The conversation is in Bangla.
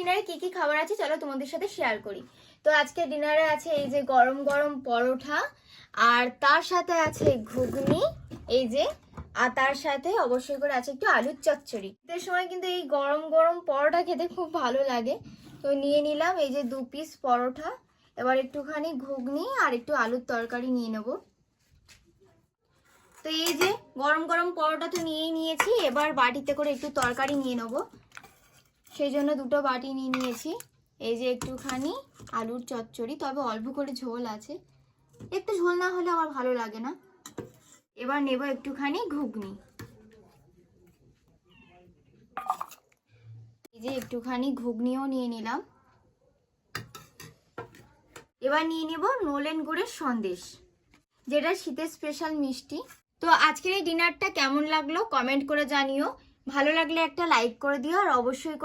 ডিনারে কি কি খাবার আছে চলো তোমাদের সাথে শেয়ার করি। তো আজকে ডিনারে আছে এই যে গরম গরম পরোটা, আর তার সাথে আছে ঘুগনি, এই যে, আর তার সাথে অবশ্যই করে আছে একটু আলুর চচ্চড়ি। এর সময় কিন্তু এই গরম গরম পরোটা খেতে খুব ভালো লাগে। তো নিয়ে নিলাম এই যে 2 পিস পরোটা, এবার একটুখানি ঘুগনি আর একটু আলুর তরকারি নিয়ে নেবো। তো এই যে গরম গরম পরোটা তো নিয়েই নিয়েছি, এবার বাটিতে করে একটু তরকারি নিয়ে নেবো, সেই জন্য দুটো বাটি নিয়ে নিয়েছি। এই যে একটুখানি আলুর চচ্চড়ি, তবে অল্প করে ঝোল আছে, একটু ঝোল না হলে আমার ভালো লাগে না। এবার নেব একটুখানি ঘুগনি, এই যে একটুখানি ঘুগনিও নিয়ে নিলাম। এবার নিয়ে নেব নলেন গুড়ের সন্দেশ, যেটা শীতের স্পেশাল মিষ্টি। তো আজকের এই ডিনারটা কেমন লাগলো কমেন্ট করে জানিও, ভালো লাগলে একটা লাইক করে দিও, আর অবশ্যই